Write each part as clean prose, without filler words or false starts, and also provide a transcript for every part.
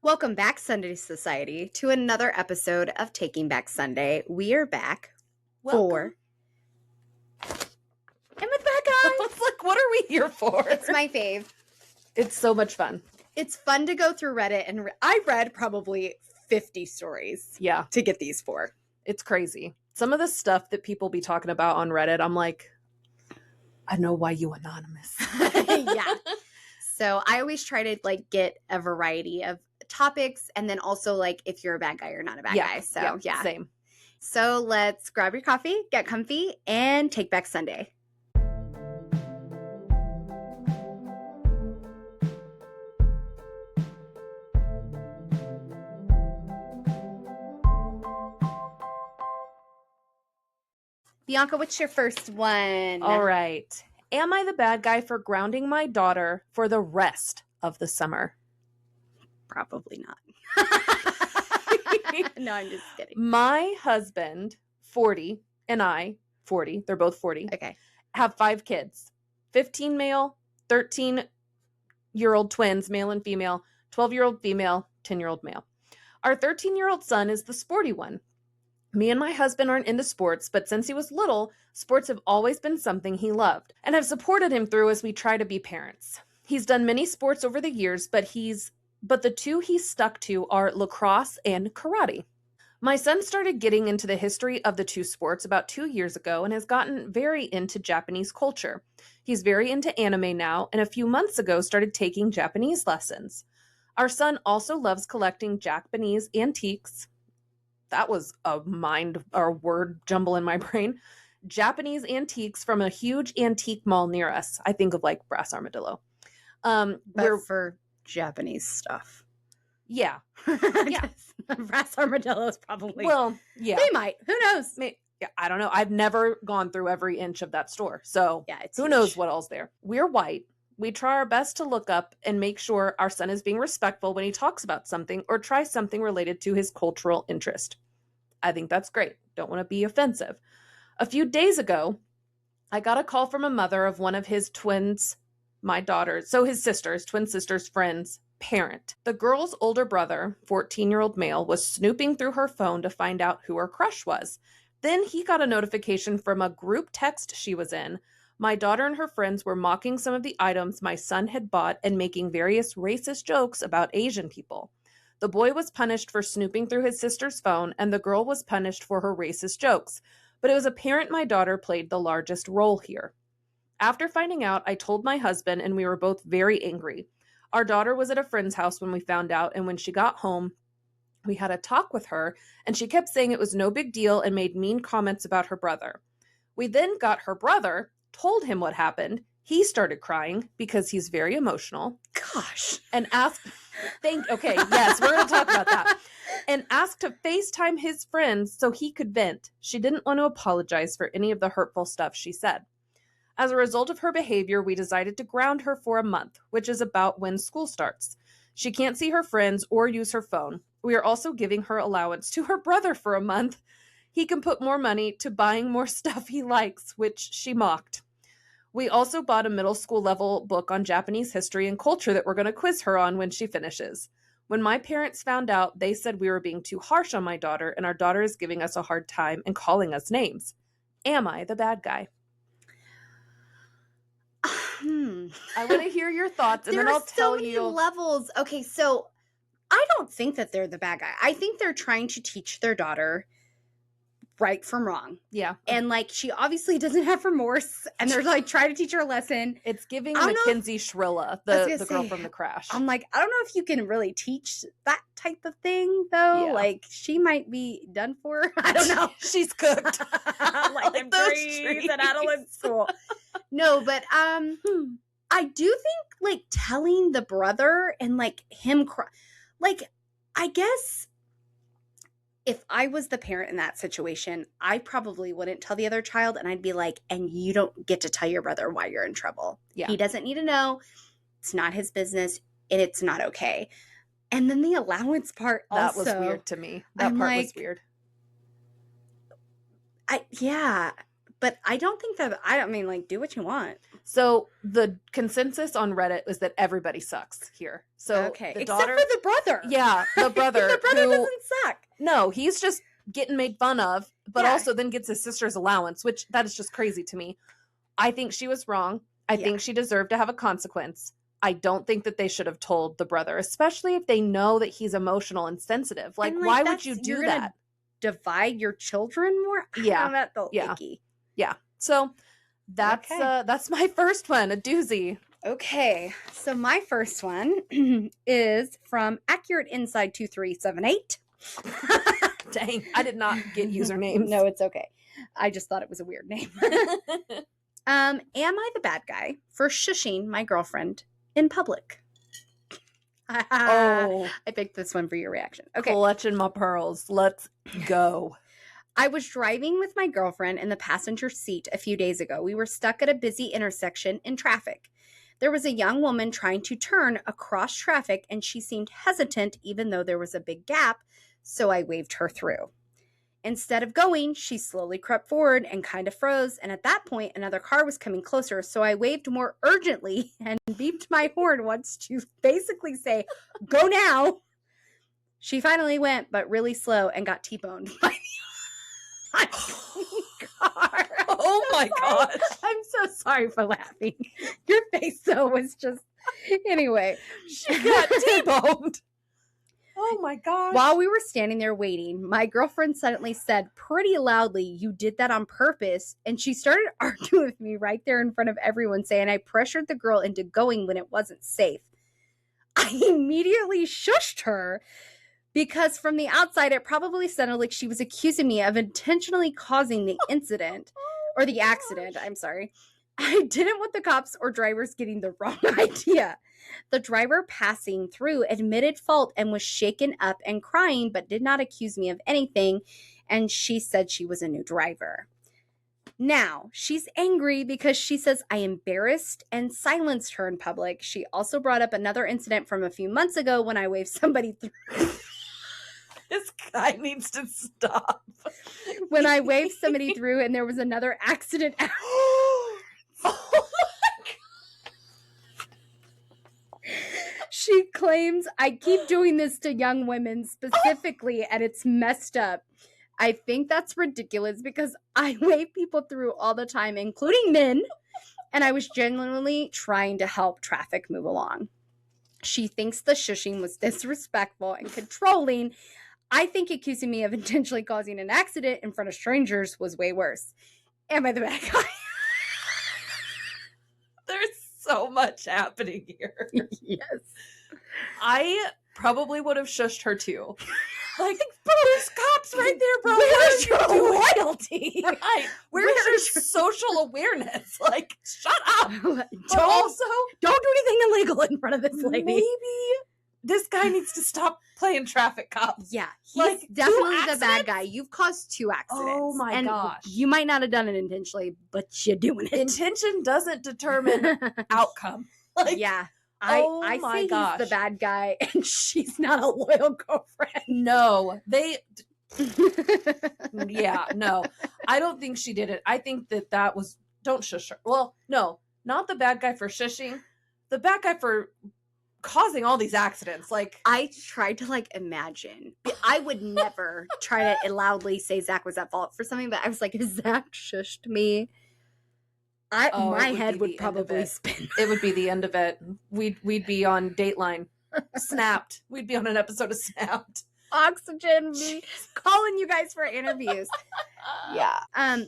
Welcome back, Sunday Society, to another episode of Taking Back Sunday. We are back for... I'm with Becca! I was like, what are we here for? It's my fave. It's so much fun. It's fun to go through Reddit, and I read probably 50 stories to get these for. It's crazy. Some of the stuff that people be talking about on Reddit, I'm like, I know why you anonymous. Yeah. So I always try to get a variety of topics, and then also if you're a bad guy or not a bad guy. So yeah. Same. So let's grab your coffee, get comfy, and take back Sunday. Bianca, what's your first one? All right. Am I the bad guy for grounding my daughter for the rest of the summer? Probably not. No, I'm just kidding. My husband, 40, and I, 40, they're both 40, okay, have 5 kids. 15 male, 13-year-old twins, male and female, 12-year-old female, 10-year-old male. Our 13-year-old son is the sporty one. Me and my husband aren't into sports, but since he was little, sports have always been something he loved and have supported him through as we try to be parents. He's done many sports over the years, but the two he's stuck to are lacrosse and karate. My son started getting into the history of the two sports about 2 years ago and has gotten very into Japanese culture. He's very into anime now, and a few months ago started taking Japanese lessons. Our son also loves collecting Japanese antiques. That was a word jumble in my brain. Japanese antiques from a huge antique mall near us. I think of brass armadillo. But for Japanese stuff. Yeah. Yeah. Brass armadillo is probably. Well, yeah. They might. Who knows? I don't know. I've never gone through every inch of that store. So yeah, it's who knows what all's there. We're white. We try our best to look up and make sure our son is being respectful when he talks about something or tries something related to his cultural interest. I think that's great. Don't want to be offensive. A few days ago, I got a call from a mother of one of his twins, my daughter's, so his sister's, twin sister's friend's parent. The girl's older brother, 14-year-old male, was snooping through her phone to find out who her crush was. Then he got a notification from a group text she was in. My daughter and her friends were mocking some of the items my son had bought and making various racist jokes about Asian people. The boy was punished for snooping through his sister's phone, and the girl was punished for her racist jokes. But it was apparent my daughter played the largest role here. After finding out, I told my husband, and we were both very angry. Our daughter was at a friend's house when we found out, and when she got home, we had a talk with her, and she kept saying it was no big deal and made mean comments about her brother. We then got her brother, told him what happened. He started crying because he's very emotional. Gosh. And asked... Okay, yes, we're going to talk about that. And asked to FaceTime his friends so he could vent. She didn't want to apologize for any of the hurtful stuff she said. As a result of her behavior, we decided to ground her for a month, which is about when school starts. She can't see her friends or use her phone. We are also giving her allowance to her brother for a month. He can put more money to buying more stuff he likes, which she mocked. We also bought a middle school level book on Japanese history and culture that we're going to quiz her on when she finishes. When my parents found out, they said we were being too harsh on my daughter, and our daughter is giving us a hard time and calling us names. Am I the bad guy? I want to hear your thoughts, and then I'll tell you. There are so many levels. Okay, so I don't think that they're the bad guy. I think they're trying to teach their daughter right from wrong. Yeah. And she obviously doesn't have remorse, and they're trying to teach her a lesson. It's giving Mackenzie Shrilla, the girl from The Crash. I'm I don't know if you can really teach that type of thing though. Yeah. She might be done for. I don't know. She's cooked. Like those trees at Adeline School. No, but I do think telling the brother and him cry, I guess if I was the parent in that situation, I probably wouldn't tell the other child, and I'd be and you don't get to tell your brother why you're in trouble. Yeah. He doesn't need to know. It's not his business, and it's not okay. And then the allowance part that was weird to me. That part was weird. Yeah, But I don't think that, I mean, like, do what you want. So the consensus on Reddit is that everybody sucks here. So okay, the except daughter, for the brother. Yeah, the brother. The brother doesn't suck. No, he's just getting made fun of, but Yeah. also then gets his sister's allowance, which that is just crazy to me. I think she was wrong. I think she deserved to have a consequence. I don't think that they should have told the brother, especially if they know that he's emotional and sensitive. Like, why would you do that? Divide your children more? Yeah. That's icky. Yeah. So that's my first one, a doozy. Okay. So my first one is from Accurate Inside 2378. Dang, I did not get usernames. No, it's okay. I just thought it was a weird name. Am I the bad guy for shushing my girlfriend in public? Oh, I picked this one for your reaction. Okay. Clutching my pearls. Let's go. I was driving with my girlfriend in the passenger seat a few days ago. We were stuck at a busy intersection in traffic. There was a young woman trying to turn across traffic, and she seemed hesitant even though there was a big gap, so I waved her through. Instead of going, she slowly crept forward and kind of froze, and at that point, another car was coming closer, so I waved more urgently and beeped my horn once to basically say, "Go now." She finally went, but really slow, and got T-boned by the car. Oh my gosh. I'm so sorry for laughing. Your face, though, was just... Anyway. She got T-boned. Oh my gosh. While we were standing there waiting, my girlfriend suddenly said pretty loudly, "You did that on purpose." And she started arguing with me right there in front of everyone, saying I pressured the girl into going when it wasn't safe. I immediately shushed her because from the outside, it probably sounded like she was accusing me of intentionally causing the incident or the accident. I'm sorry. I didn't want the cops or drivers getting the wrong idea. The driver passing through admitted fault and was shaken up and crying, but did not accuse me of anything. And she said she was a new driver. Now, she's angry because she says I embarrassed and silenced her in public. She also brought up another incident from a few months ago when I waved somebody through. This guy needs to stop. When I waved somebody through and there was another accident. She claims I keep doing this to young women specifically, and it's messed up. I think that's ridiculous because I wave people through all the time, including men, and I was genuinely trying to help traffic move along. She thinks the shushing was disrespectful and controlling. I think accusing me of intentionally causing an accident in front of strangers was way worse. Am I the bad guy? There's so much happening here. Yes. I probably would have shushed her too. Like, there's cops right there, bro. Where's your loyalty? Right. Where's your social awareness? Like, shut up. Don't do anything illegal in front of this lady. Maybe this guy needs to stop playing traffic cop. Yeah, he's like, definitely the bad guy. You've caused 2 accidents. Oh my gosh. You might not have done it intentionally, but you're doing it. Intention doesn't determine outcome. Like, yeah. Oh I my say gosh. he's the bad guy and she's not a loyal girlfriend. No, yeah, no. I don't think she did it. I think that was, don't shush her. Well, no, not the bad guy for shushing. The bad guy for causing all these accidents. Like, I tried to imagine. I would never try to loudly say Zach was at fault for something, but I was like, if Zach shushed me, my head would probably spin. It would be the end of it. We'd be on Dateline. Snapped. We'd be on an episode of Snapped. Oxygen, me calling you guys for interviews. Yeah.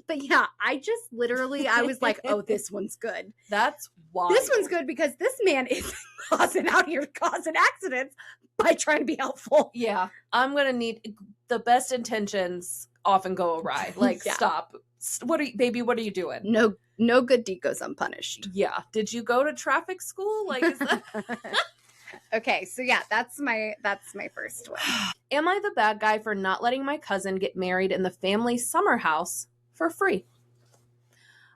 But yeah, I just literally, I was like, oh, this one's good. That's wild. This one's good because this man is causing accidents by trying to be helpful. Yeah. I'm going to need, the best intentions often go awry. Like, Yeah. Stop. What are you doing? No good deed goes unpunished. Yeah. Did you go to traffic school? Like, is that... Okay, so yeah, that's my first one. Am I the bad guy for not letting my cousin get married in the family summer house for free?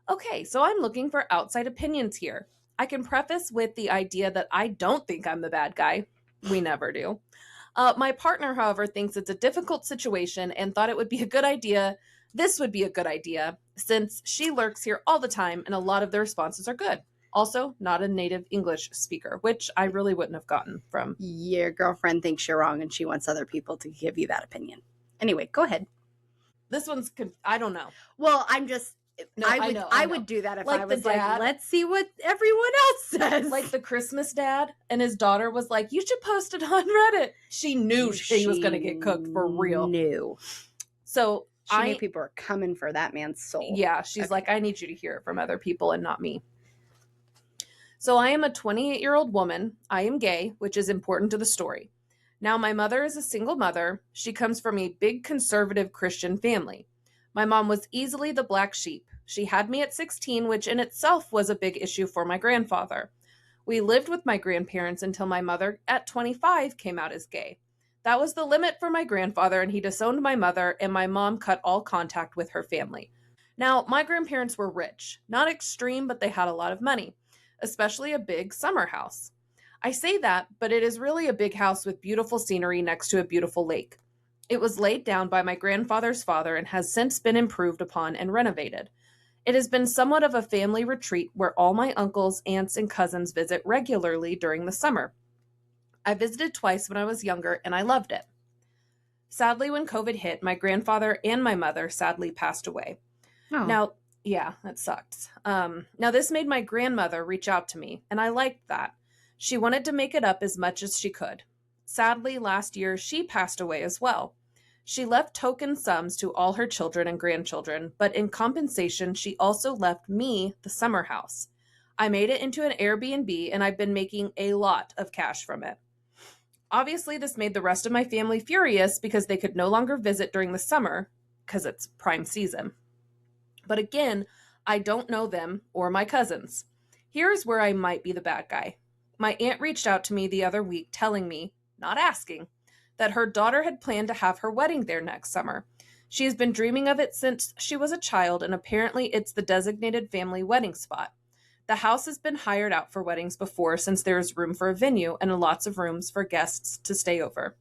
Okay, so I'm looking for outside opinions here. I can preface with the idea that I don't think I'm the bad guy. We never do. My partner, however, thinks it's a difficult situation and thought it would be a good idea This would be a good idea since she lurks here all the time and a lot of the responses are good. Also, not a native English speaker, which I really wouldn't have gotten from. Your girlfriend thinks you're wrong and she wants other people to give you that opinion. Anyway, go ahead. This one's, I don't know. Well, I'm just, No, I would do that if Like I the was like, dad- let's see what everyone else says. Like the Christmas dad and his daughter was like, you should post it on Reddit. She knew she was going to get cooked for real. Knew. So She knew people were coming for that man's soul. Yeah, she's like, I need you to hear it from other people and not me. So I am a 28-year-old woman. I am gay, which is important to the story. Now, my mother is a single mother. She comes from a big conservative Christian family. My mom was easily the black sheep. She had me at 16, which in itself was a big issue for my grandfather. We lived with my grandparents until my mother, at 25, came out as gay. That was the limit for my grandfather, and he disowned my mother, and my mom cut all contact with her family. Now, my grandparents were rich. Not extreme, but they had a lot of money, especially a big summer house. I say that, but it is really a big house with beautiful scenery next to a beautiful lake. It was laid down by my grandfather's father and has since been improved upon and renovated. It has been somewhat of a family retreat where all my uncles, aunts, and cousins visit regularly during the summer. I visited twice when I was younger, and I loved it. Sadly, when COVID hit, my grandfather and my mother sadly passed away. Oh. Now, yeah, that sucked. Now, this made my grandmother reach out to me, and I liked that. She wanted to make it up as much as she could. Sadly, last year, she passed away as well. She left token sums to all her children and grandchildren, but in compensation, she also left me the summer house. I made it into an Airbnb, and I've been making a lot of cash from it. Obviously, this made the rest of my family furious because they could no longer visit during the summer because it's prime season. But again, I don't know them or my cousins. Here's where I might be the bad guy. My aunt reached out to me the other week telling me, not asking, that her daughter had planned to have her wedding there next summer. She has been dreaming of it since she was a child, and apparently it's the designated family wedding spot. The house has been hired out for weddings before since there is room for a venue and lots of rooms for guests to stay over.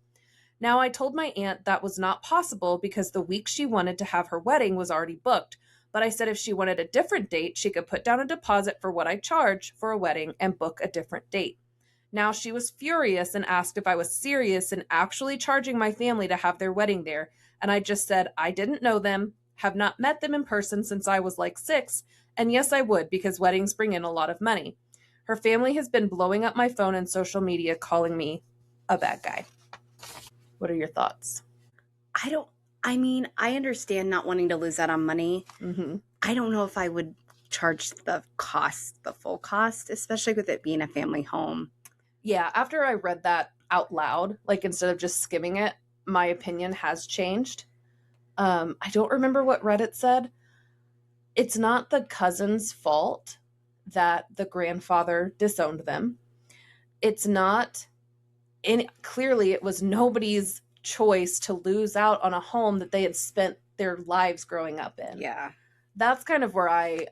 Now, I told my aunt that was not possible because the week she wanted to have her wedding was already booked, but I said if she wanted a different date, she could put down a deposit for what I charge for a wedding and book a different date. Now, she was furious and asked if I was serious in actually charging my family to have their wedding there, and I just said I didn't know them, have not met them in person since I was like 6, and yes, I would because weddings bring in a lot of money. Her family has been blowing up my phone and social media calling me a bad guy. What are your thoughts? I understand not wanting to lose out on money. Mm-hmm. I don't know if I would charge the full cost, especially with it being a family home. Yeah, after I read that out loud, like instead of just skimming it, my opinion has changed. I don't remember what Reddit said. It's not the cousin's fault that the grandfather disowned them. It's not, clearly it was nobody's choice to lose out on a home that they had spent their lives growing up in. Yeah. That's kind of where I,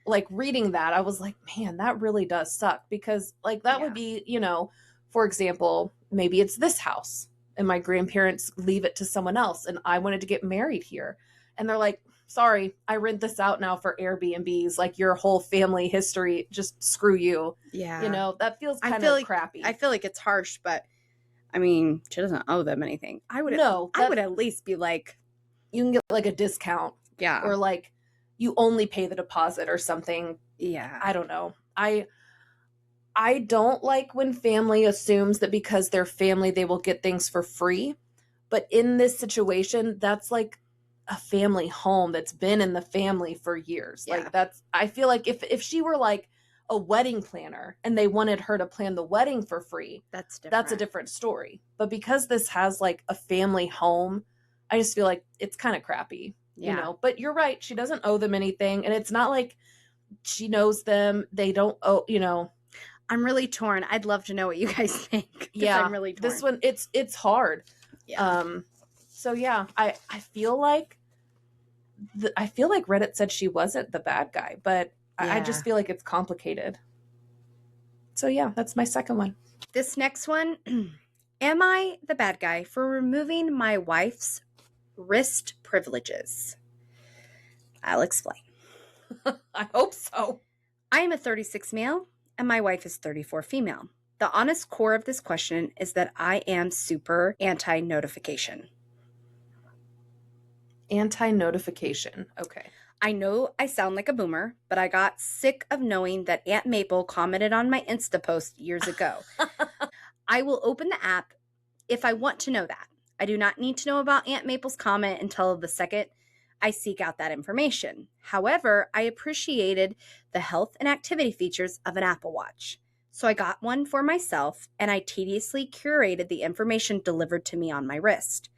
like reading that, I was like, man, that really does suck because like that would be, for example, maybe it's this house and my grandparents leave it to someone else and I wanted to get married here. And they're like, sorry, I rent this out now for Airbnbs. Like your whole family history, just screw you. Yeah. That feels kind of crappy. I feel like it's harsh, but I mean, she doesn't owe them anything. I would at least be like, you can get like a discount. Yeah. Or like you only pay the deposit or something. Yeah. I don't know. I don't like when family assumes that because they're family, they will get things for free. But in this situation, that's like a family home that's been in the family for years. Yeah. Like I feel like if she were like a wedding planner and they wanted her to plan the wedding for free, that's a different story. But because this has like a family home, I just feel like it's kind of crappy, but you're right. She doesn't owe them anything. And it's not like she knows them. They don't owe, I'm really torn. I'd love to know what you guys think. Yeah. I'm really torn. This one, it's hard. Yeah. So yeah, I feel like Reddit said she wasn't the bad guy, but I just feel like it's complicated. So yeah, that's my second one. This next one, am I the bad guy for removing my wife's wrist privileges? I'll explain. I hope so. I am a 36 male and my wife is 34 female. The honest core of this question is that I am super anti-notification. Anti-notification. Okay. I know I sound like a boomer, but I got sick of knowing that Aunt Maple commented on my Insta post years ago. I will open the app if I want to know that. I do not need to know about Aunt Maple's comment until the second I seek out that information. However, I appreciated the health and activity features of an Apple Watch. So I got one for myself, and I tediously curated the information delivered to me on my wrist.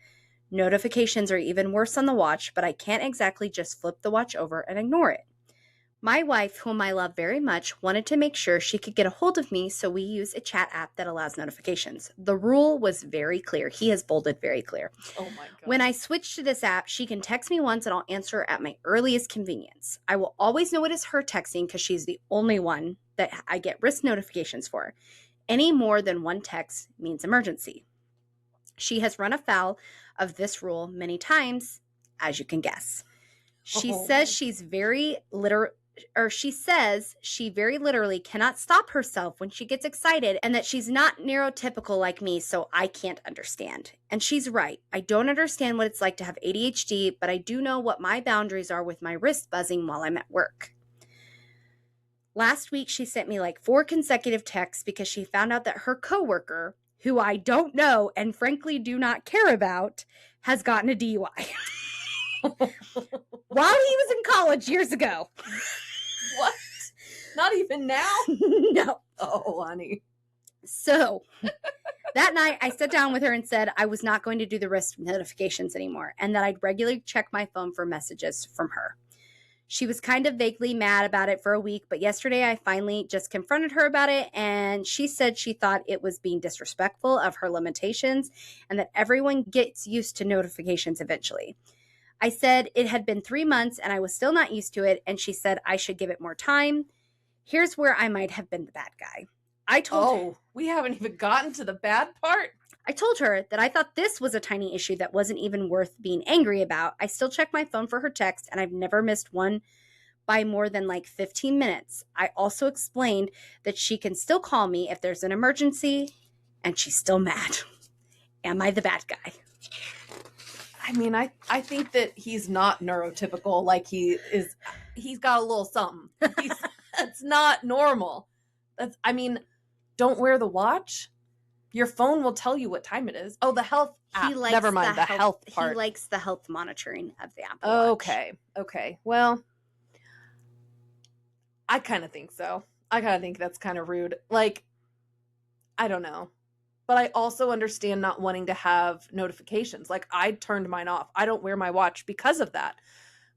Notifications are even worse on the watch, but I can't exactly just flip the watch over and ignore it. My wife, whom I love very much, wanted to make sure she could get a hold of me, so we use a chat app that allows notifications. The rule was very clear. He has bolded very clear. Oh my God. When I switch to this app, she can text me once and I'll answer at my earliest convenience. I will always know it is her texting because she's the only one that I get wrist notifications for. Any more than one text means emergency. She has run afoul of this rule many times, as you can guess. She says she very literally cannot stop herself when she gets excited and that she's not neurotypical like me, so I can't understand. And she's right. I don't understand what it's like to have ADHD, but I do know what my boundaries are with my wrist buzzing while I'm at work. Last week, she sent me like 4 consecutive texts because she found out that her coworker, who I don't know and frankly do not care about, has gotten a DUI. While he was in college years ago. What? Not even now? No. Oh, honey. So that night I sat down with her and said I was not going to do the wrist notifications anymore and that I'd regularly check my phone for messages from her. She was kind of vaguely mad about it for a week, but yesterday I finally just confronted her about it, and she said she thought it was being disrespectful of her limitations and that everyone gets used to notifications eventually. I said it had been 3 months and I was still not used to it, and she said I should give it more time. Here's where I might have been the bad guy. I told her, we haven't even gotten to the bad part. I told her that I thought this was a tiny issue that wasn't even worth being angry about. I still check my phone for her text, and I've never missed one by more than like 15 minutes. I also explained that she can still call me if there's an emergency, and she's still mad. Am I the bad guy? I mean, I think that he's not neurotypical. Like he's got a little something. That's not normal. Don't wear the watch. Your phone will tell you what time it is. Oh, the health app. Never mind, the health part. He likes the health monitoring of the Apple Watch. Okay. Well, I kind of think so. I kind of think that's kind of rude. Like, I don't know. But I also understand not wanting to have notifications. Like, I turned mine off. I don't wear my watch because of that.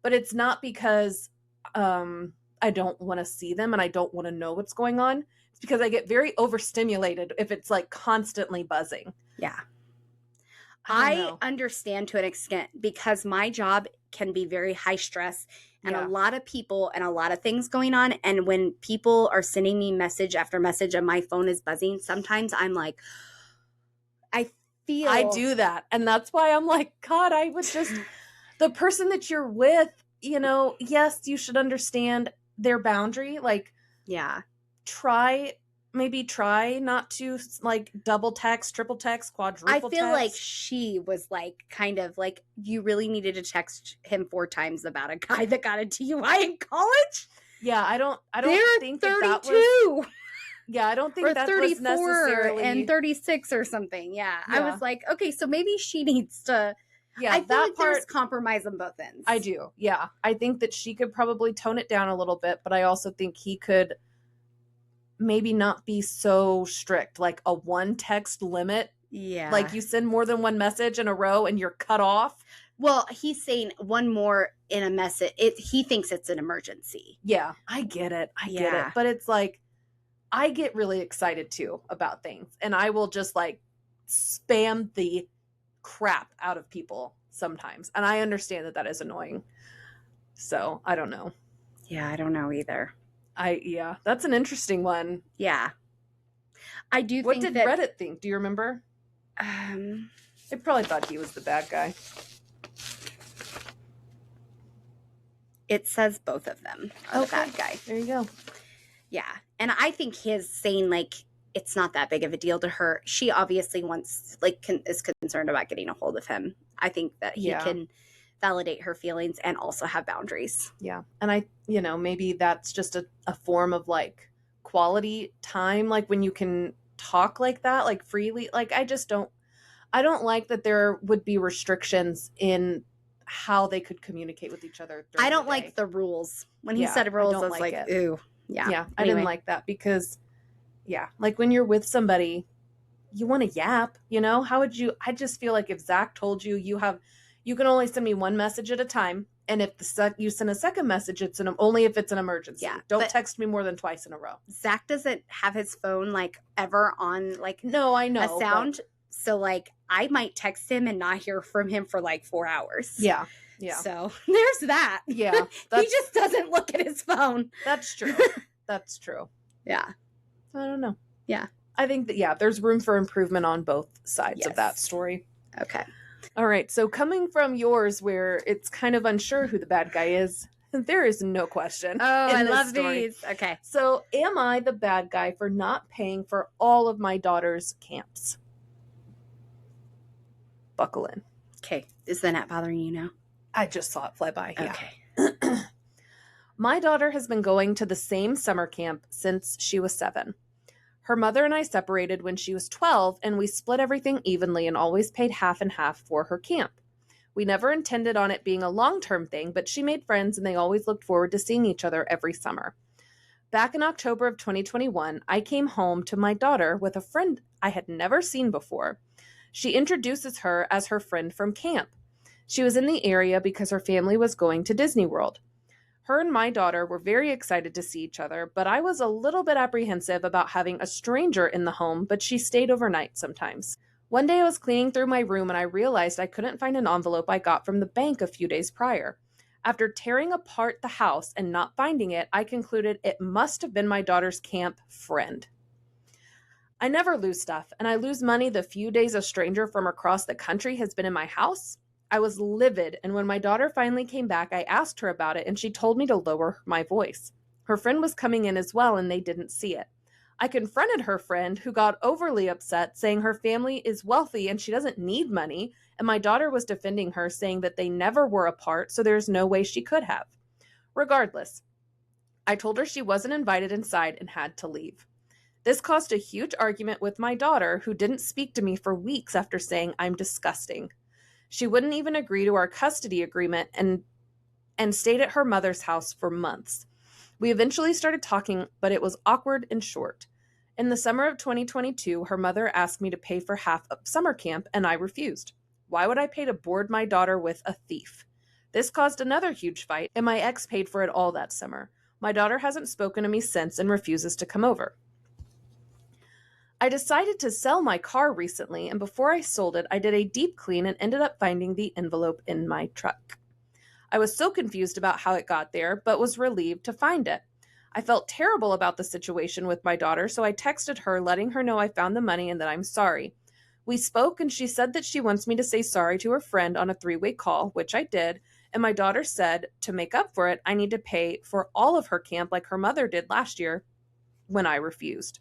But it's not because I don't want to see them and I don't want to know what's going on. It's because I get very overstimulated if it's like constantly buzzing. Yeah. I understand to an extent because my job can be very high stress and a lot of people and a lot of things going on. And when people are sending me message after message and my phone is buzzing, sometimes I'm like, I do that. And that's why I'm like, God, I would just, the person that you're with, yes, you should understand their boundary. Like, try not to like double text, triple text, quadruple text. I feel like she was like kind of like, you really needed to text him 4 times about a guy that got a DUI in college. Yeah, I don't think 32. that was. Yeah, I don't think or that 34 was necessarily and 36 or something. Yeah. I was like, okay, so maybe she needs to. Yeah, I feel that like part, there's compromise on both ends. I do. Yeah, I think that she could probably tone it down a little bit, but I also think he could maybe not be so strict, like a 1 text limit. Yeah. Like you send more than 1 message in a row and you're cut off. Well, he's saying one more in a message. He thinks it's an emergency. Yeah, I get it. I get it. But it's like, I get really excited too about things, and I will just like spam the crap out of people sometimes. And I understand that is annoying. So I don't know. Yeah, I don't know either. That's an interesting one. Yeah. I do what think did Reddit think? Do you remember? They probably thought he was the bad guy. It says both of them are the bad guy. There you go. Yeah. And I think his saying, like, it's not that big of a deal to her. She obviously wants, like, is concerned about getting a hold of him. I think that he can validate her feelings and also have boundaries. Yeah. And maybe that's just a form of, like, quality time, like when you can talk like that, like freely. Like, I don't like that there would be restrictions in how they could communicate with each other. I don't like the rules. When he said rules, I was like, ooh. Yeah. Yeah. I didn't like that because, like when you're with somebody, you want to yap, how would you, I just feel like if Zach told you you can only send me one message at a time. And if you send a second message, it's only if it's an emergency. Yeah, don't text me more than twice in a row. Zach doesn't have his phone like ever on like no, I know a sound. So like I might text him and not hear from him for like 4 hours. Yeah. Yeah. So there's that. Yeah. He just doesn't look at his phone. That's true. That's true. Yeah. I don't know. Yeah. I think that, there's room for improvement on both sides of that story. Okay. All right. So coming from yours where it's kind of unsure who the bad guy is, there is no question. Oh, I love these. Okay. So am I the bad guy for not paying for all of my daughter's camps? Buckle in. Okay. Is the gnat bothering you now? I just saw it fly by. Okay. My daughter has been going to the same summer camp since she was 7. Her mother and I separated when she was 12, and we split everything evenly and always paid half and half for her camp. We never intended on it being a long-term thing, but she made friends and they always looked forward to seeing each other every summer. Back in October of 2021, I came home to my daughter with a friend I had never seen before. She introduces her as her friend from camp. She was in the area because her family was going to Disney World. Her and my daughter were very excited to see each other, but I was a little bit apprehensive about having a stranger in the home, but she stayed overnight sometimes. One day I was cleaning through my room and I realized I couldn't find an envelope I got from the bank a few days prior. After tearing apart the house and not finding it, I concluded it must have been my daughter's camp friend. I never lose stuff, and I lose money the few days a stranger from across the country has been in my house. I was livid, and when my daughter finally came back, I asked her about it, and she told me to lower my voice. Her friend was coming in as well, and they didn't see it. I confronted her friend, who got overly upset, saying her family is wealthy and she doesn't need money, and my daughter was defending her, saying that they never were apart, so there's no way she could have. Regardless, I told her she wasn't invited inside and had to leave. This caused a huge argument with my daughter, who didn't speak to me for weeks after saying I'm disgusting. She wouldn't even agree to our custody agreement and stayed at her mother's house for months. We eventually started talking, but it was awkward and short. In the summer of 2022, her mother asked me to pay for half of summer camp, and I refused. Why would I pay to board my daughter with a thief? This caused another huge fight, and my ex paid for it all that summer. My daughter hasn't spoken to me since and refuses to come over. I decided to sell my car recently, and before I sold it, I did a deep clean and ended up finding the envelope in my truck. I was so confused about how it got there, but was relieved to find it. I felt terrible about the situation with my daughter, so I texted her letting her know I found the money and that I'm sorry. We spoke, and she said that she wants me to say sorry to her friend on a 3-way call, which I did, and my daughter said to make up for it, I need to pay for all of her camp like her mother did last year when I refused.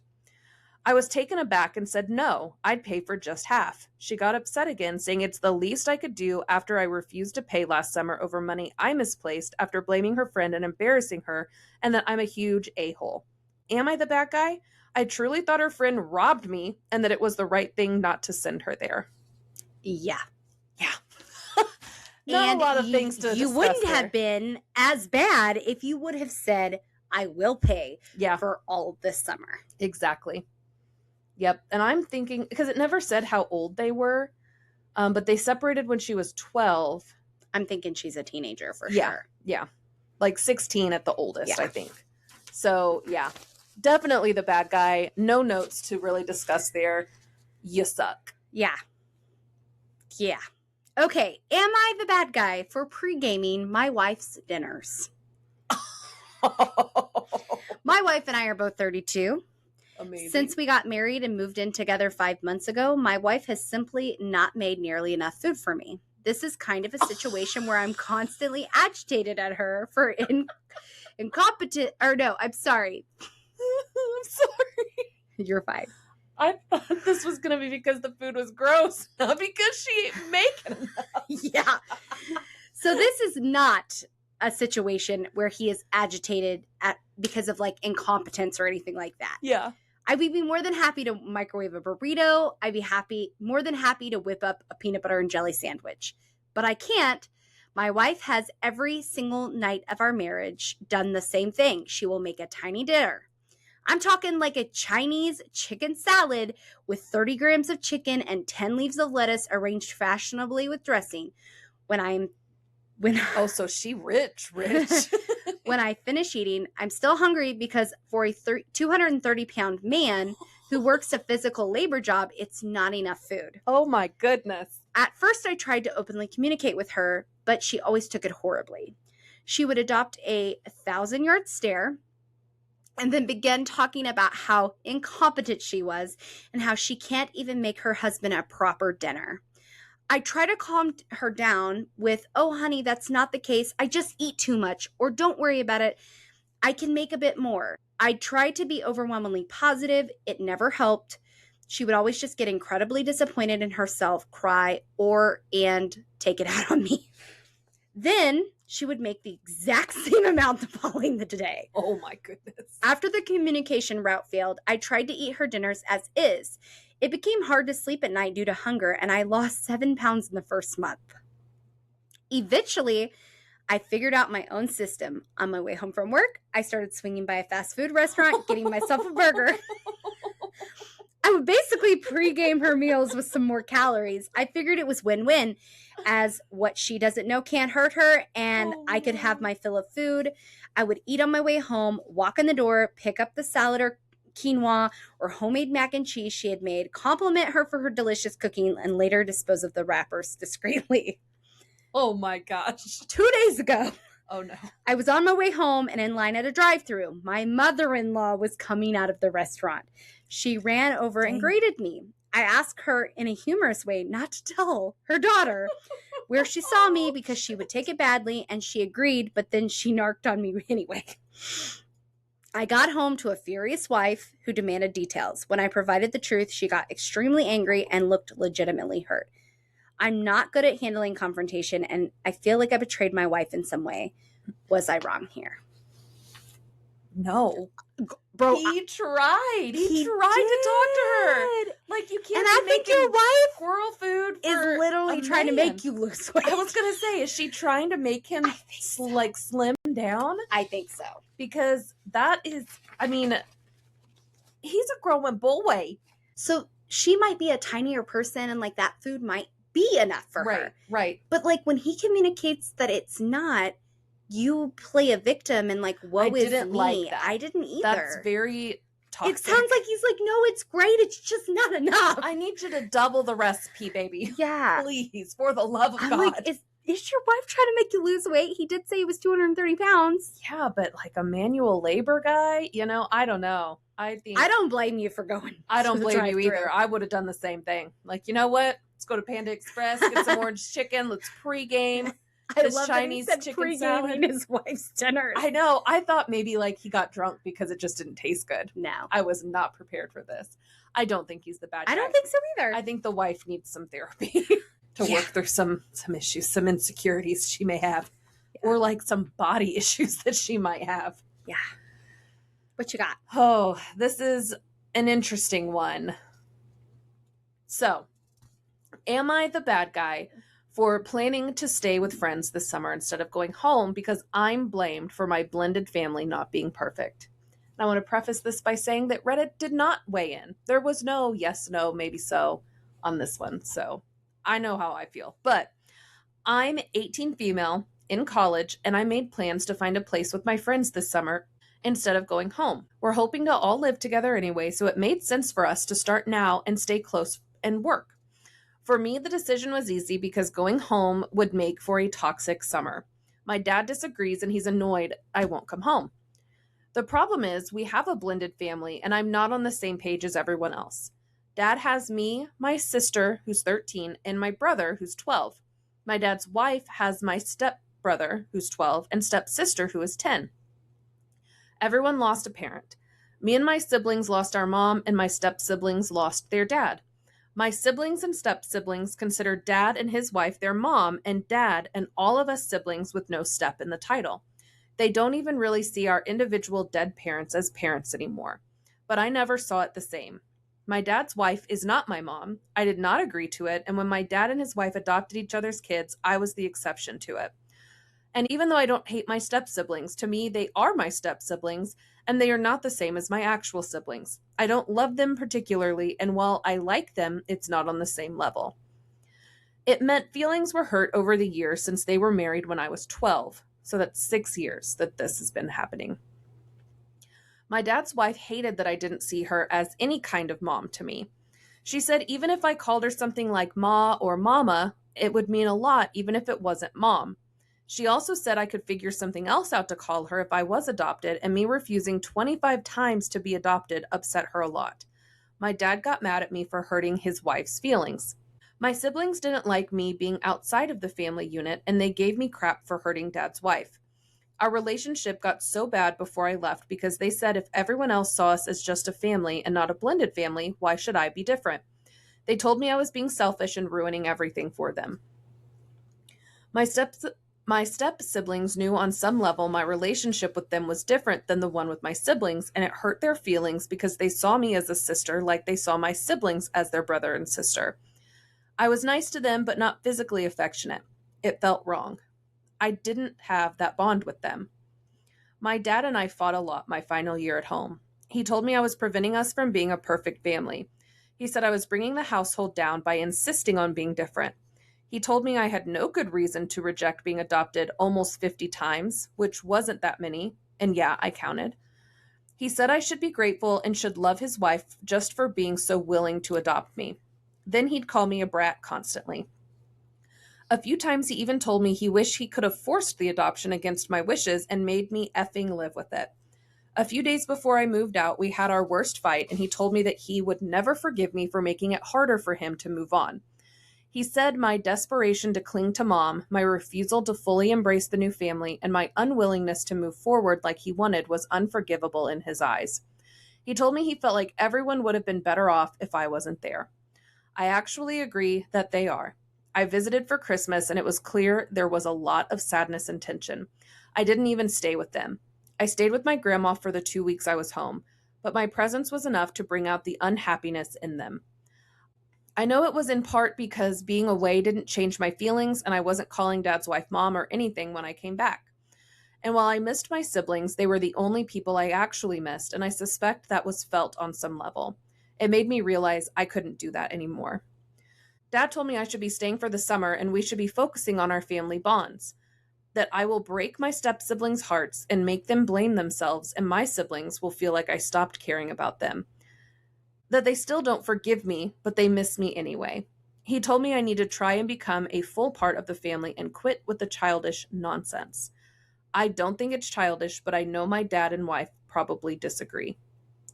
I was taken aback and said no, I'd pay for just half. She got upset again, saying it's the least I could do after I refused to pay last summer over money I misplaced after blaming her friend and embarrassing her, and that I'm a huge a-hole. Am I the bad guy? I truly thought her friend robbed me and that it was the right thing not to send her there. Yeah. Yeah. Not a lot of things to discuss. You wouldn't have been as bad if you would have said, I will pay for all this summer. Exactly. Yep. And I'm thinking, because it never said how old they were, but they separated when she was 12. I'm thinking she's a teenager for sure. Yeah. Like 16 at the oldest, I think. So, yeah. Definitely the bad guy. No notes to really discuss there. You suck. Yeah. Yeah. Okay. Am I the bad guy for pre-gaming my wife's dinners? My wife and I are both 32. Amazing. Since we got married and moved in together 5 months ago, my wife has simply not made nearly enough food for me. This is kind of a situation where I'm constantly agitated at her for incompetent, or no, I'm sorry. I'm sorry. You're fine. I thought this was going to be because the food was gross, not because she ain't making enough. Yeah. So this is not a situation where he is agitated because of like incompetence or anything like that. Yeah. I would be more than happy to microwave a burrito. I'd be more than happy to whip up a peanut butter and jelly sandwich. But I can't. My wife has every single night of our marriage done the same thing. She will make a tiny dinner. I'm talking like a Chinese chicken salad with 30 grams of chicken and 10 leaves of lettuce arranged fashionably with dressing. So she rich. When I finish eating, I'm still hungry because for a 230-pound man who works a physical labor job, it's not enough food. Oh my goodness. At first, I tried to openly communicate with her, but she always took it horribly. She would adopt a 1,000-yard stare and then began talking about how incompetent she was and how she can't even make her husband a proper dinner. I try to calm her down with, oh, honey, that's not the case. I just eat too much, or don't worry about it. I can make a bit more. I tried to be overwhelmingly positive. It never helped. She would always just get incredibly disappointed in herself, cry, and take it out on me. Then she would make the exact same amount the following day. Oh my goodness. After the communication route failed, I tried to eat her dinners as is. It became hard to sleep at night due to hunger, and I lost 7 pounds in the first month. Eventually, I figured out my own system. On my way home from work, I started swinging by a fast food restaurant, getting myself a burger. I would basically pregame her meals with some more calories. I figured it was win-win, as what she doesn't know can't hurt her, and I could have my fill of food. I would eat on my way home, walk in the door, pick up the salad or quinoa or homemade mac and cheese she had made, compliment her for her delicious cooking, and later dispose of the wrappers discreetly. Oh my gosh. 2 days ago, oh no, I was on my way home and in line at a drive-thru. My mother-in-law was coming out of the restaurant. She ran over and greeted me. I asked her in a humorous way not to tell her daughter where she saw me because she would take it badly, and she agreed, but then she narked on me anyway. I got home to a furious wife who demanded details. When I provided the truth, she got extremely angry and looked legitimately hurt. I'm not good at handling confrontation, and I feel like I betrayed my wife in some way. Was I wrong here? No. Bro, he tried. He tried to talk to her. Like, you can't. And I think your wife squirrel food is literally trying to make you lose weight. I was gonna say, is she trying to make him like slim down? I think so. Because that is, I mean, he's a growing boy. So she might be a tinier person, and like that food might be enough for her. Right. But like when he communicates that it's not, you play a victim and like, woe is me. Like that. I didn't either. That's very toxic. It sounds like he's like, no, it's great. It's just not enough. I need you to double the recipe, baby. Yeah. Please, for the love of God. Like, is your wife trying to make you lose weight? He did say he was 230 pounds. Yeah, but like a manual labor guy, I don't know. I don't blame you for going. I don't blame you either. I would have done the same thing. Like, you know what? Let's go to Panda Express, get some orange chicken. Let's pregame. I love Chinese that he said chicken salad. his wife's dinner. I know. I thought maybe like he got drunk because it just didn't taste good. No. I was not prepared for this. I don't think he's the bad guy. I don't think so either. I think the wife needs some therapy to work through some issues, some insecurities she may have, or like some body issues that she might have. Yeah. What you got? Oh, this is an interesting one. So, am I the bad guy for planning to stay with friends this summer instead of going home because I'm blamed for my blended family not being perfect? And I want to preface this by saying that Reddit did not weigh in. There was no yes, no, maybe so on this one. So I know how I feel. But I'm 18 female in college, and I made plans to find a place with my friends this summer instead of going home. We're hoping to all live together anyway, so it made sense for us to start now and stay close and work. For me, the decision was easy because going home would make for a toxic summer. My dad disagrees and he's annoyed I won't come home. The problem is we have a blended family and I'm not on the same page as everyone else. Dad has me, my sister, who's 13, and my brother, who's 12. My dad's wife has my stepbrother, who's 12, and stepsister, who is 10. Everyone lost a parent. Me and my siblings lost our mom, and my step-siblings lost their dad. My siblings and step-siblings consider dad and his wife their mom, and dad and all of us siblings with no step in the title. They don't even really see our individual dead parents as parents anymore. But I never saw it the same. My dad's wife is not my mom. I did not agree to it, and when my dad and his wife adopted each other's kids, I was the exception to it. And even though I don't hate my step-siblings, to me they are my step-siblings, and they are not the same as my actual siblings. I don't love them particularly, and while I like them, it's not on the same level. It meant feelings were hurt over the years since they were married when I was 12. So that's 6 years that this has been happening. My dad's wife hated that I didn't see her as any kind of mom to me. She said even if I called her something like Ma or Mama, it would mean a lot even if it wasn't Mom. She also said I could figure something else out to call her if I was adopted, and me refusing 25 times to be adopted upset her a lot. My dad got mad at me for hurting his wife's feelings. My siblings didn't like me being outside of the family unit, and they gave me crap for hurting Dad's wife. Our relationship got so bad before I left because they said if everyone else saw us as just a family and not a blended family, why should I be different? They told me I was being selfish and ruining everything for them. My step-siblings knew on some level my relationship with them was different than the one with my siblings, and it hurt their feelings because they saw me as a sister like they saw my siblings as their brother and sister. I was nice to them, but not physically affectionate. It felt wrong. I didn't have that bond with them. My dad and I fought a lot my final year at home. He told me I was preventing us from being a perfect family. He said I was bringing the household down by insisting on being different. He told me I had no good reason to reject being adopted almost 50 times, which wasn't that many, and yeah, I counted. He said I should be grateful and should love his wife just for being so willing to adopt me. Then he'd call me a brat constantly. A few times he even told me he wished he could have forced the adoption against my wishes and made me effing live with it. A few days before I moved out, we had our worst fight, and he told me that he would never forgive me for making it harder for him to move on. He said my desperation to cling to Mom, my refusal to fully embrace the new family, and my unwillingness to move forward like he wanted was unforgivable in his eyes. He told me he felt like everyone would have been better off if I wasn't there. I actually agree that they are. I visited for Christmas, and it was clear there was a lot of sadness and tension. I didn't even stay with them. I stayed with my grandma for the 2 weeks I was home, but my presence was enough to bring out the unhappiness in them. I know it was in part because being away didn't change my feelings, and I wasn't calling Dad's wife Mom or anything when I came back. And while I missed my siblings, they were the only people I actually missed, and I suspect that was felt on some level. It made me realize I couldn't do that anymore. Dad told me I should be staying for the summer and we should be focusing on our family bonds. That I will break my step-siblings' hearts and make them blame themselves, and my siblings will feel like I stopped caring about them. That they still don't forgive me, but they miss me anyway. He told me I need to try and become a full part of the family and quit with the childish nonsense. I don't think it's childish, but I know my dad and wife probably disagree.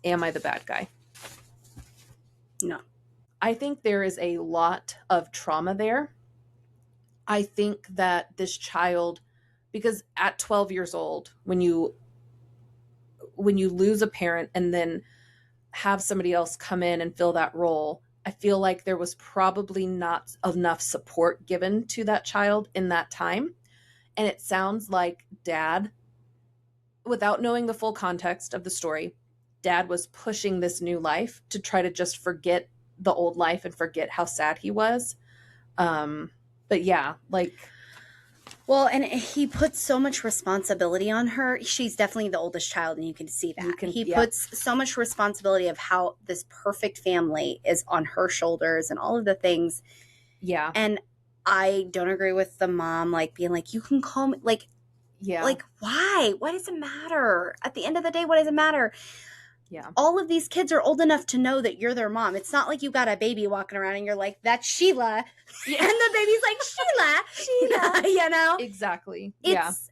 Am I the bad guy? No. I think there is a lot of trauma there. I think that this child, because at 12 years old, when you lose a parent and then have somebody else come in and fill that role, I feel like there was probably not enough support given to that child in that time. And it sounds like Dad, without knowing the full context of the story, Dad was pushing this new life to try to just forget the old life and forget how sad he was. But yeah, like... Well, and he puts so much responsibility on her. She's definitely the oldest child, and you can see that. He puts so much responsibility of how this perfect family is on her shoulders and all of the things. Yeah. And I don't agree with the mom, like, being like, you can call me, like, yeah. Like, why? What does it matter? At the end of the day, what does it matter? Yeah. All of these kids are old enough to know that you're their mom. It's not like you got a baby walking around and you're like, that's Sheila. Yeah. And the baby's like, Sheila. You know? Exactly. It's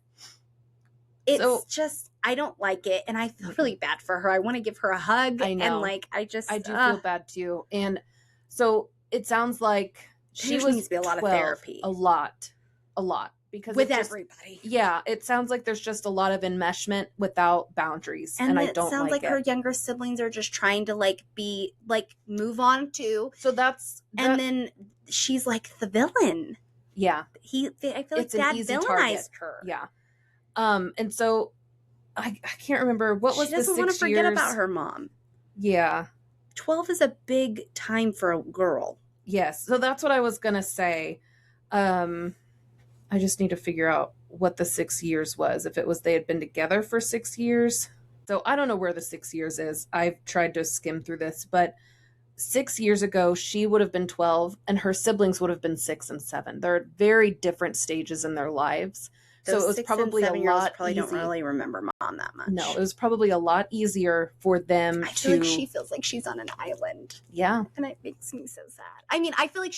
just, I don't like it. And I feel really bad for her. I want to give her a hug. I know. And like, I do feel bad too. And so it sounds like she needs to be a lot of therapy. A lot. a lot. Because with everybody. Yeah, it sounds like there's just a lot of enmeshment without boundaries, and I don't sounds like it. her younger siblings are just trying to like be like move on too. So and then she's like the villain. Yeah, I feel like Dad villainized her. Yeah, and so I can't remember what was the 6 years. She doesn't want to forget about her mom. Yeah, 12 is a big time for a girl. Yes, so that's what I was gonna say. I just need to figure out what the 6 years was. If it was they had been together for 6 years. So I don't know where the 6 years is. I've tried to skim through this, but 6 years ago, she would have been 12 and her siblings would have been 6 and 7. They're at very different stages in their lives. Those so it was probably a lot probably easy. Don't really remember Mom that much. No, it was probably a lot easier for them I feel like she feels like she's on an island. Yeah. And it makes me so sad. I mean, I feel like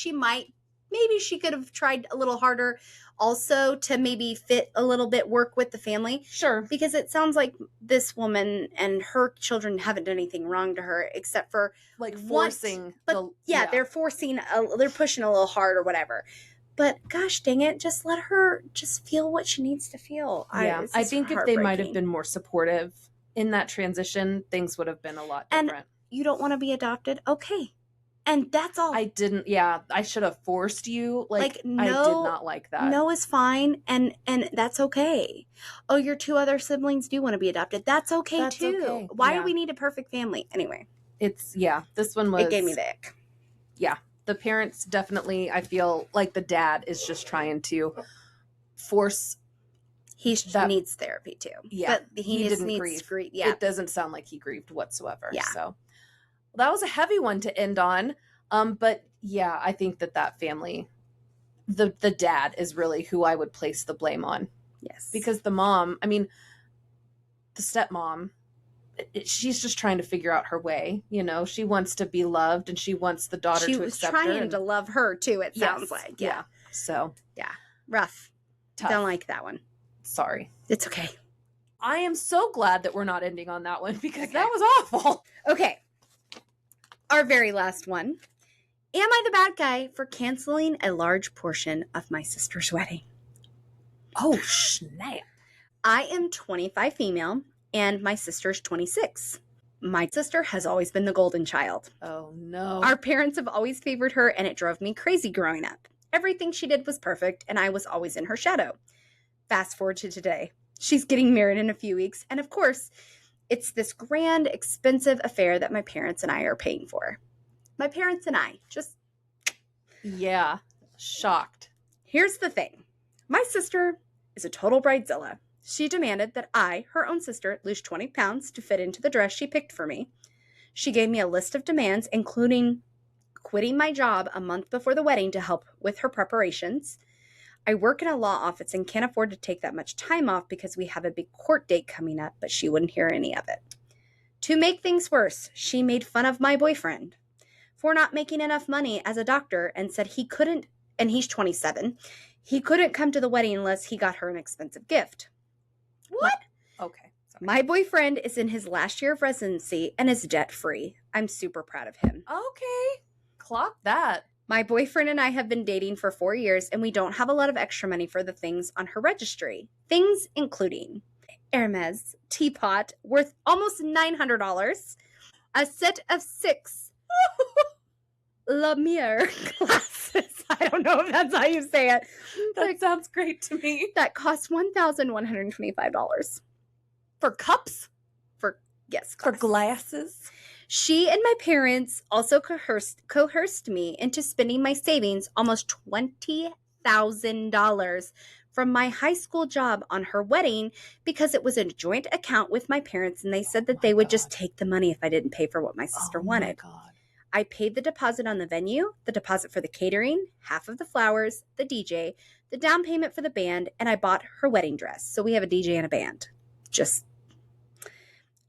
maybe she could have tried a little harder also to maybe fit a little bit work with the family. Sure. Because it sounds like this woman and her children haven't done anything wrong to her except for like forcing. They're forcing, they're pushing a little hard or whatever. But gosh dang it, just let her just feel what she needs to feel. Yeah, I think if they might have been more supportive in that transition, things would have been a lot different. And you don't want to be adopted? Okay. And that's all. I should have forced you. Like no, I did not like that. No is fine, and that's okay. Oh, your 2 other siblings do want to be adopted. That's okay too. Okay. Why do we need a perfect family? Anyway. This one was... It gave me the ick. Yeah. The parents definitely, I feel like the dad is just trying to force... He needs therapy too. Yeah. But he didn't grieve. Yeah. It doesn't sound like he grieved whatsoever. Yeah. So... that was a heavy one to end on. But yeah, I think that family, the dad is really who I would place the blame on. Yes. Because the mom, I mean, the stepmom, she's just trying to figure out her way. You know, she wants to be loved and she wants the daughter to accept her. She was trying to love her too, it sounds like. Yeah. So. Yeah. Rough. Tough. Don't like that one. Sorry. It's okay. I am so glad that we're not ending on that one because that was awful. Okay. Our very last one. Am I the bad guy for canceling a large portion of my sister's wedding? Oh, snap. I am 25 female and my sister's 26. My sister has always been the golden child. Oh, no. Our parents have always favored her and it drove me crazy growing up. Everything she did was perfect and I was always in her shadow. Fast forward to today. She's getting married in a few weeks and of course, it's this grand, expensive affair that my parents and I are paying for. My parents and I just... Yeah, shocked. Here's the thing. My sister is a total bridezilla. She demanded that I, her own sister, lose 20 pounds to fit into the dress she picked for me. She gave me a list of demands, including quitting my job a month before the wedding to help with her preparations. I work in a law office and can't afford to take that much time off because we have a big court date coming up, but she wouldn't hear any of it. To make things worse, she made fun of my boyfriend for not making enough money as a doctor and said he couldn't, and he's 27, he couldn't come to the wedding unless he got her an expensive gift. What? Okay. Sorry. My boyfriend is in his last year of residency and is debt-free. I'm super proud of him. Okay. Clock that. My boyfriend and I have been dating for 4 years and we don't have a lot of extra money for the things on her registry. Things including Hermes teapot worth almost $900, a set of 6 Lumiere glasses. I don't know if that's how you say it. That sounds great to me. That cost $1,125. For cups? Yes. For glasses? She and my parents also coerced me into spending my savings, almost $20,000 from my high school job on her wedding because it was a joint account with my parents and they said that they would just take the money if I didn't pay for what my sister wanted. My God. I paid the deposit on the venue, the deposit for the catering, half of the flowers, the DJ, the down payment for the band, and I bought her wedding dress. So we have a DJ and a band.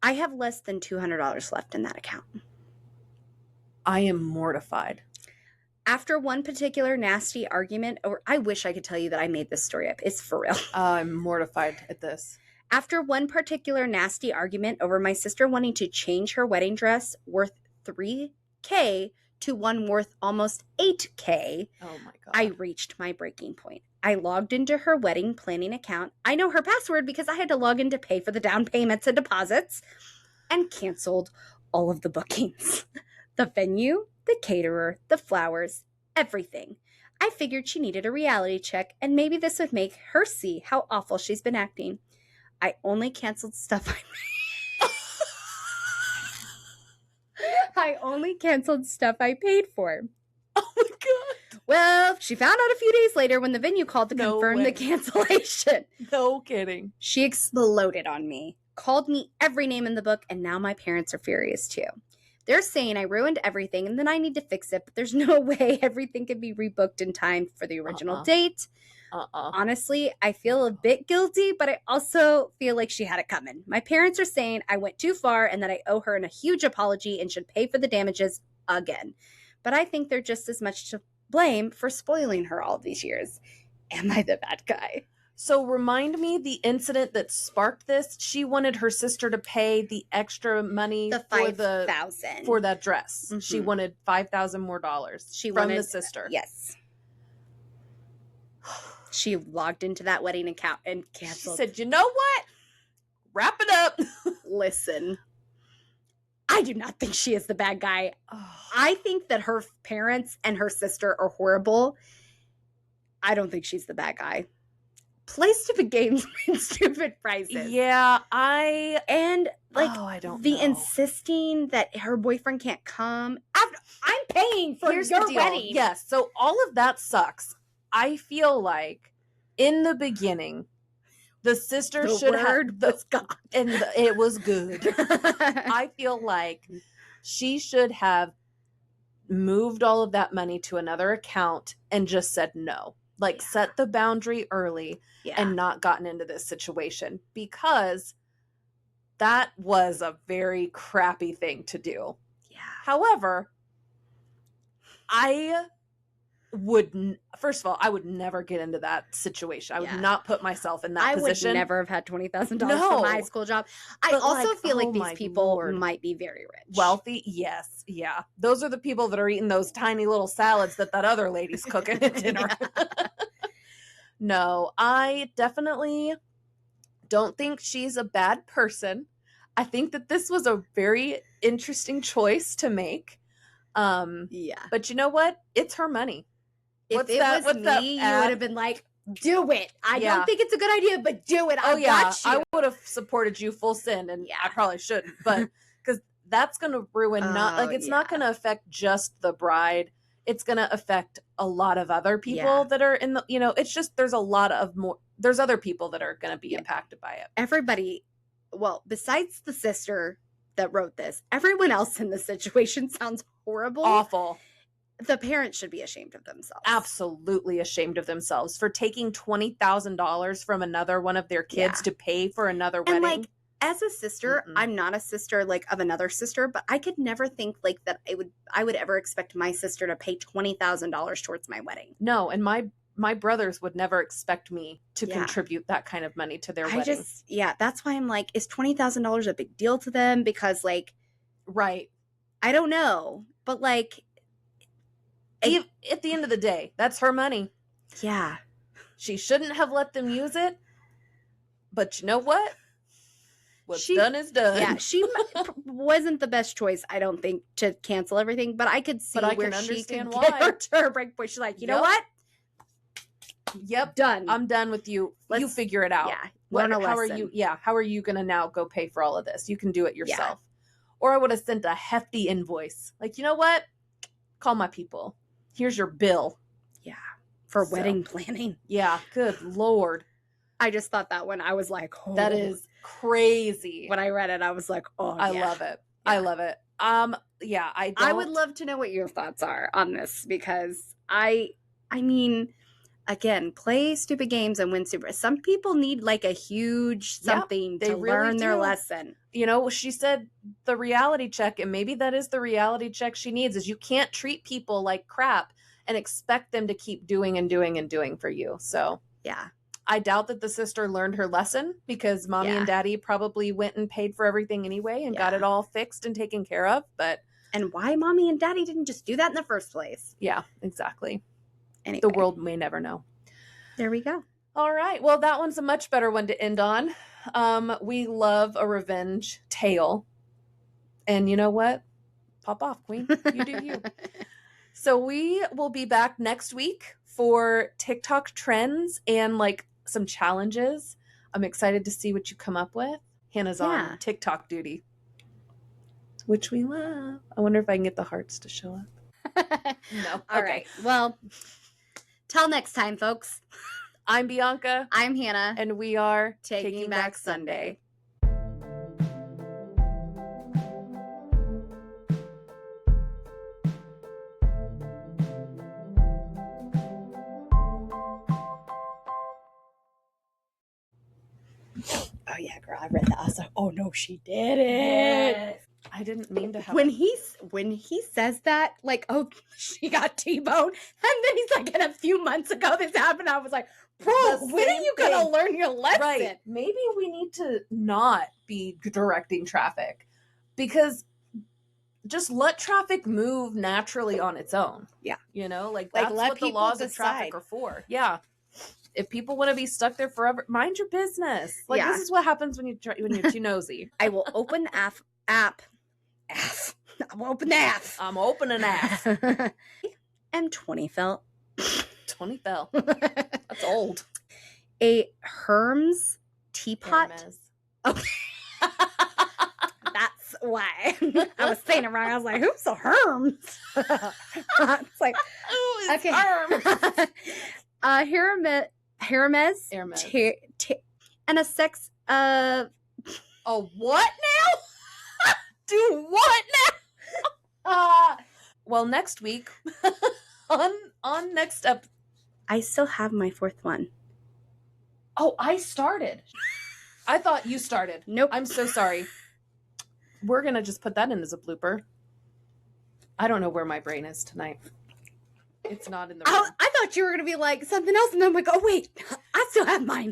I have less than $200 left in that account. I am mortified. After one particular nasty argument, or I wish I could tell you that I made this story up. It's for real. I'm mortified at this. After one particular nasty argument over my sister wanting to change her wedding dress worth $3,000 to one worth almost $8,000. Oh my God. I reached my breaking point. I logged into her wedding planning account. I know her password because I had to log in to pay for the down payments and deposits, and canceled all of the bookings. The venue, the caterer, the flowers, everything. I figured she needed a reality check, and maybe this would make her see how awful she's been acting. I only canceled stuff I only canceled stuff I paid for. Oh my God. Well, she found out a few days later when the venue called to confirm the cancellation. No kidding. She exploded on me, called me every name in the book, and now my parents are furious too. They're saying I ruined everything and then I need to fix it, but there's no way everything can be rebooked in time for the original date. Honestly, I feel a bit guilty, but I also feel like she had it coming. My parents are saying I went too far and that I owe her a huge apology and should pay for the damages again. But I think they're just as much to blame for spoiling her all these years. Am I the bad guy? So remind me the incident that sparked this. She wanted her sister to pay the extra money The $5,000 for that dress. Mm-hmm. She wanted $5,000 more from the sister. Yes. She logged into that wedding account and canceled. She said, "You know what? Wrap it up." Listen, I do not think she is the bad guy. I think that her parents and her sister are horrible. I don't think she's the bad guy. Play stupid games, win stupid prizes. Yeah, I don't know. Insisting that her boyfriend can't come. I'm paying for Here's your the deal. wedding. Yes, so all of that sucks. I feel like in the beginning, the sister should have and it was good. I feel like she should have moved all of that money to another account and just said no. Like set the boundary early and not gotten into this situation, because that was a very crappy thing to do. Yeah. However, first of all, I would never get into that situation. I would not put myself in that position. I would never have had $20,000 for my high school job. I also feel like these people might be very rich. Wealthy, yes. Yeah. Those are the people that are eating those tiny little salads that other lady's cooking at dinner. No, I definitely don't think she's a bad person. I think that this was a very interesting choice to make. But you know what? It's her money. If it was me, you would have been like, do it. I don't think it's a good idea, but do it. I got you. I would have supported you full send, and I probably shouldn't, but because that's going to ruin it's not going to affect just the bride. It's going to affect a lot of other people that are in the, it's just, there's other people that are going to be impacted by it. Everybody, well, besides the sister that wrote this, everyone else in the situation sounds horrible. Awful. The parents should be ashamed of themselves. Absolutely ashamed of themselves for taking $20,000 from another one of their kids to pay for another wedding. And as a sister, I'm not a sister of another sister, but I could never think that I would ever expect my sister to pay $20,000 towards my wedding. No, and my brothers would never expect me to contribute that kind of money to their wedding. That's why I'm like, is $20,000 a big deal to them? Because right. I don't know, but at the end of the day, that's her money. Yeah. She shouldn't have let them use it. But you know what? What's done is done. Yeah, she wasn't the best choice, I don't think, to cancel everything. But I could see where she could get her to her break point. She's like, you know what? Yep. Done. I'm done with you. You figure it out. Yeah. How are you going to now go pay for all of this? You can do it yourself. Or I would have sent a hefty invoice. Like, you know what? Call my people. Here's your bill. Yeah. For wedding planning. Yeah. Good Lord. I just thought that when I was like, oh, that is crazy. When I read it, I was like, oh, I love it. Yeah. I love it. I would love to know what your thoughts are on this, because I mean, again, play stupid games and win super. Some people need a huge something to really learn their lesson. She said the reality check, and maybe that is the reality check she needs, is you can't treat people like crap and expect them to keep doing and doing and doing for you. So yeah. I doubt that the sister learned her lesson, because mommy and daddy probably went and paid for everything anyway and got it all fixed and taken care of. But And why mommy and daddy didn't just do that in the first place. Yeah, exactly. Anyway. The world may never know. There we go. All right. Well, that one's a much better one to end on. We love a revenge tale. And you know what? Pop off, queen. You do you. So we will be back next week for TikTok trends and like some challenges. I'm excited to see what you come up with. Hannah's on TikTok duty, which we love. I wonder if I can get the hearts to show up. No. All right. Well, till next time, folks. I'm Bianca. I'm Hannah. And we are Taking Back Sunday. Oh yeah, girl, I read that. I was like, oh no, she did it. Yes. I didn't mean to have when he says that, like, oh, she got T-boned, and then he's like, and a few months ago this happened. I was like, bro, when are you gonna learn your lesson? Right. Maybe we need to not be directing traffic, because just let traffic move naturally on its own. Yeah. You know, like that's what the laws of traffic are for. Yeah. If people want to be stuck there forever, mind your business. Like this is what happens when you're too nosy. I will open app. I'm open the app. I'm opening app. And 20 fell. 20 fell. That's old. A Hermes teapot. Hermes. Okay. That's why. I was saying it wrong. I was like, who's a Hermes? It's like, oh, it's okay. Hermes. And a sex. Oh, what now? Do what now? Well, next week on next up, I still have my fourth one. Oh, I started. I thought you started. Nope. I'm so sorry. We're gonna just put that in as a blooper. I don't know where my brain is tonight. It's not in the room. I thought you were gonna be like something else, and I'm like, oh wait, I still have mine.